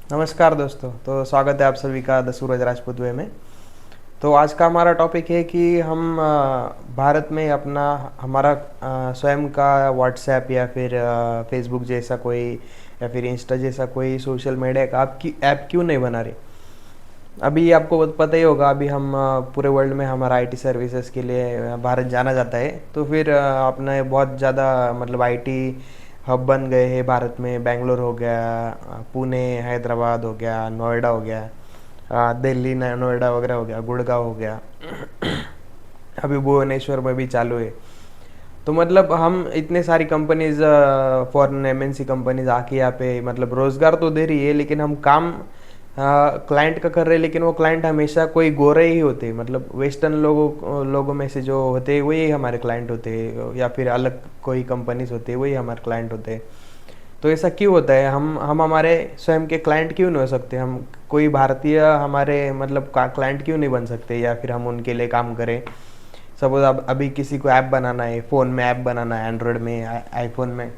नमस्कार दोस्तों। तो स्वागत है आप सभी का द सूरज राजपूत वे में। तो आज का हमारा टॉपिक है कि हम भारत में अपना हमारा स्वयं का व्हाट्सएप या फिर फेसबुक जैसा कोई या फिर इंस्टा जैसा कोई सोशल मीडिया का ऐप क्यों नहीं बना रहे। अभी आपको पता ही होगा, अभी हम पूरे वर्ल्ड में हमारा आईटी सर्विसेज के लिए भारत जाना जाता है। तो फिर अपने बहुत ज़्यादा मतलब आईटी हब बन गए हैं भारत में। बेंगलोर हो गया, पुणे, हैदराबाद हो गया, नोएडा हो गया, दिल्ली नोएडा वगैरह हो गया, गुड़गांव हो गया। अभी भुवनेश्वर में भी चालू है। तो मतलब हम इतने सारी कंपनीज, फॉरेन एमएनसी कंपनीज आके यहाँ पे मतलब रोजगार तो दे रही है, लेकिन हम काम क्लाइंट का कर रहे हैं। लेकिन वो क्लाइंट हमेशा कोई गोरे ही होते हैं, मतलब वेस्टर्न लोगों में से जो होते हैं वही हमारे क्लाइंट होते हैं, या फिर अलग कोई कंपनीज होते हैं वही हमारे क्लाइंट होते हैं। तो ऐसा क्यों होता है? हम हमारे स्वयं के क्लाइंट क्यों नहीं हो सकते? हम कोई भारतीय हमारे मतलब क्लाइंट क्यों नहीं बन सकते, या फिर हम उनके लिए काम करें? सपोज अब अभी किसी को ऐप बनाना है, फ़ोन में ऐप बनाना है, एंड्रॉयड में, आईफोन में।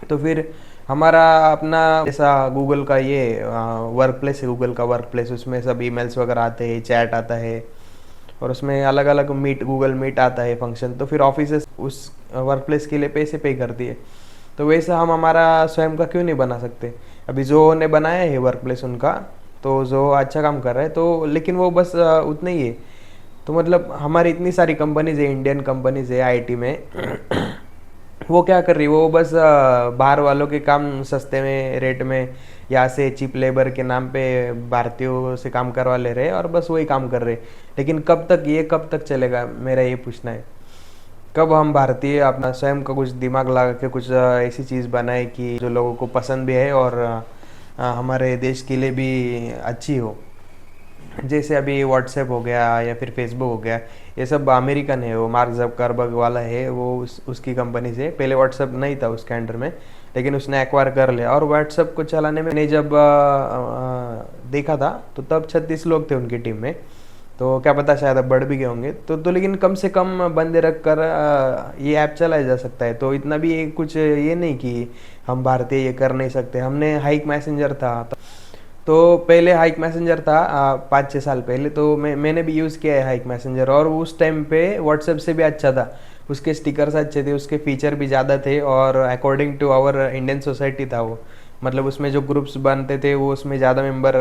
तो फिर हमारा अपना जैसा गूगल का ये वर्क प्लेस है, गूगल का वर्क प्लेस, उसमें सब ईमेल्स वगैरह आते हैं, चैट आता है, और उसमें अलग अलग मीट, गूगल मीट आता है फंक्शन। तो फिर ऑफिस उस वर्क प्लेस के लिए पैसे पे करती है। तो वैसा हम हमारा स्वयं का क्यों नहीं बना सकते? अभी जो ने बनाया है वर्क प्लेस उनका, तो जो अच्छा काम कर रहा है, तो लेकिन वो बस उतना ही है। तो मतलब हमारी इतनी सारी कंपनीज है, इंडियन कंपनीज है आईटी में। वो क्या कर रही है? वो बस बाहर वालों के काम सस्ते में रेट में, यहाँ से चिप लेबर के नाम पे भारतीयों से काम करवा ले रहे हैं, और बस वही काम कर रहे हैं। लेकिन कब तक चलेगा, मेरा ये पूछना है। कब हम भारतीय अपना स्वयं का कुछ दिमाग लगा के कुछ ऐसी चीज़ बनाए कि जो लोगों को पसंद भी है, और हमारे देश के लिए भी अच्छी हो। जैसे अभी व्हाट्सएप हो गया या फिर फेसबुक हो गया, ये सब अमेरिकन है, वो मार्क जकरबर्ग वाला है, वो उसकी कंपनी से। पहले व्हाट्सएप नहीं था उसके अंडर में, लेकिन उसने एक्वायर कर लिया। और व्हाट्सएप को चलाने में मैंने जब देखा था, तो तब 36 लोग थे उनकी टीम में। तो क्या पता शायद अब बढ़ भी गए होंगे। तो लेकिन कम से कम बंदे रख कर ये ऐप चलाया जा सकता है। तो इतना भी कुछ ये नहीं कि हम भारतीय ये कर नहीं सकते। हमने हाइक मैसेंजर था, तो पहले हाइक मैसेंजर था 5-6 साल पहले। तो मैंने भी यूज़ किया है हाइक मैसेंजर, और उस टाइम पे व्हाट्सएप से भी अच्छा था। उसके स्टिकर्स अच्छे थे, उसके फीचर भी ज़्यादा थे, और according to our Indian society था वो। मतलब उसमें जो ग्रुप्स बनते थे, वो उसमें ज़्यादा मेंबर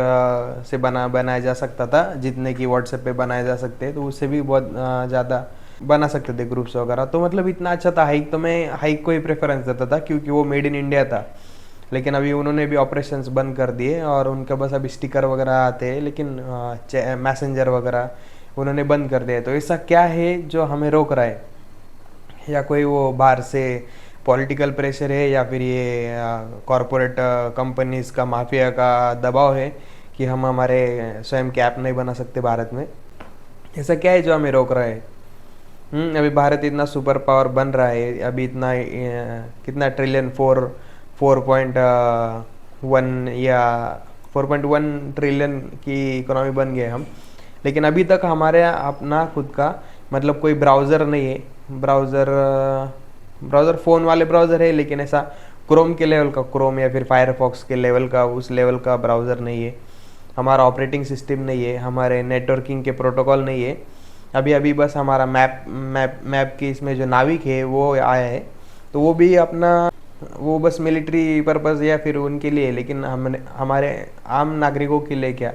से बनाया जा सकता था, जितने कि व्हाट्सएप पे बनाए जा सकते हैं। तो उससे भी बहुत ज़्यादा बना सकते थे ग्रुप्स वगैरह। तो मतलब इतना अच्छा था हाइक। तो मैं हाइक को ही प्रेफरेंस देता था, क्योंकि वो मेड इन इंडिया था। लेकिन अभी उन्होंने भी ऑपरेशंस बंद कर दिए, और उनके बस अभी स्टिकर वगैरह आते हैं, लेकिन मैसेंजर वगैरह उन्होंने बंद कर दिया है। तो ऐसा क्या है जो हमें रोक रहा है? या कोई वो बाहर से पॉलिटिकल प्रेशर है, या फिर ये कॉरपोरेट कंपनीज का, माफिया का दबाव है कि हम हमारे स्वयं के ऐप नहीं बना सकते भारत में? ऐसा क्या है जो हमें रोक रहा है? अभी भारत इतना सुपर पावर बन रहा है, अभी इतना कितना ट्रिलियन, 4.1 या 4.1 ट्रिलियन की इकोनॉमी बन गए हम। लेकिन अभी तक हमारे अपना खुद का मतलब कोई ब्राउज़र नहीं है। ब्राउज़र फ़ोन वाले ब्राउज़र है, लेकिन ऐसा क्रोम के लेवल का, क्रोम या फिर फायरफॉक्स के लेवल का, उस लेवल का ब्राउज़र नहीं है। हमारा ऑपरेटिंग सिस्टम नहीं है, हमारे नेटवर्किंग के प्रोटोकॉल नहीं है। अभी अभी बस हमारा मैप की इसमें जो नाविक है वो आया है। तो वो भी अपना, वो बस मिलिट्री पर्पज़ या फिर उनके लिए, लेकिन हमने हमारे आम नागरिकों के लिए क्या?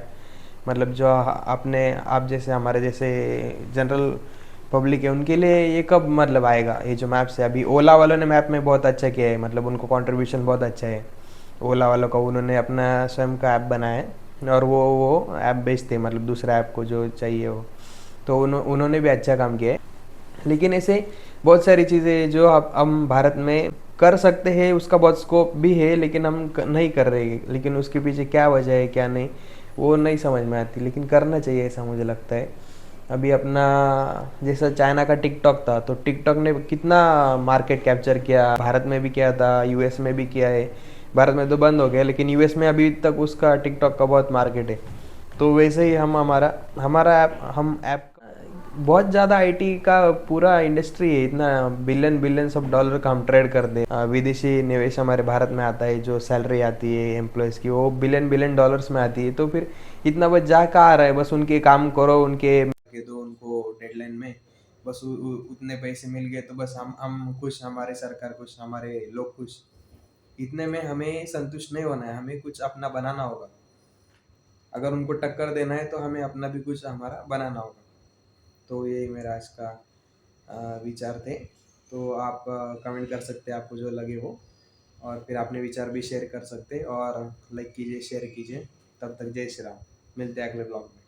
मतलब जो अपने आप जैसे, हमारे जैसे जनरल पब्लिक है, उनके लिए ये कब मतलब आएगा ये जो मैप्स है? अभी ओला वालों ने मैप में बहुत अच्छा किया है, मतलब उनको कंट्रीब्यूशन बहुत अच्छा है ओला वालों का। उन्होंने अपना स्वयं का ऐप बनाया है, और वो ऐप बेचते हैं, मतलब दूसरा ऐप को जो चाहिए वो। तो उन्होंने भी अच्छा काम किया है। लेकिन ऐसे बहुत सारी चीज़ें जो हम भारत में कर सकते हैं, उसका बहुत स्कोप भी है, लेकिन हम नहीं कर रहे। लेकिन उसके पीछे क्या वजह है, क्या नहीं, वो नहीं समझ में आती। लेकिन करना चाहिए, ऐसा मुझे लगता है। अभी अपना जैसा चाइना का टिकटॉक था, तो टिकटॉक ने कितना मार्केट कैप्चर किया, भारत में भी किया था, यूएस में भी किया है। भारत में तो बंद हो गया, लेकिन यूएस में अभी तक उसका टिकटॉक का बहुत मार्केट है। तो वैसे ही हम हमारा हमारा ऐप हम ऐप बहुत ज़्यादा आईटी का पूरा इंडस्ट्री है, इतना बिलियन बिलियंस ऑफ डॉलर का हम ट्रेड करते हैं। विदेशी निवेश हमारे भारत में आता है, जो सैलरी आती है एम्प्लॉयज़ की वो बिलियन बिलियन डॉलर्स में आती है। तो फिर इतना बच जा कहाँ आ रहा है? बस उनके काम करो, उनके के दो उनको डेडलाइन में, बस उतने पैसे मिल गए तो बस हम खुश, हमारे सरकार खुश, हमारे लोग खुश। इतने में हमें संतुष्ट नहीं होना है, हमें कुछ अपना बनाना होगा। अगर उनको टक्कर देना है तो हमें अपना भी कुछ हमारा बनाना होगा। तो ये मेरा आज का विचार थे। तो आप कमेंट कर सकते हैं आपको जो लगे वो, और फिर अपने विचार भी शेयर कर सकते हैं, और लाइक कीजिए, शेयर कीजिए। तब तक जय श्री राम। मिलते हैं अगले ब्लॉग में।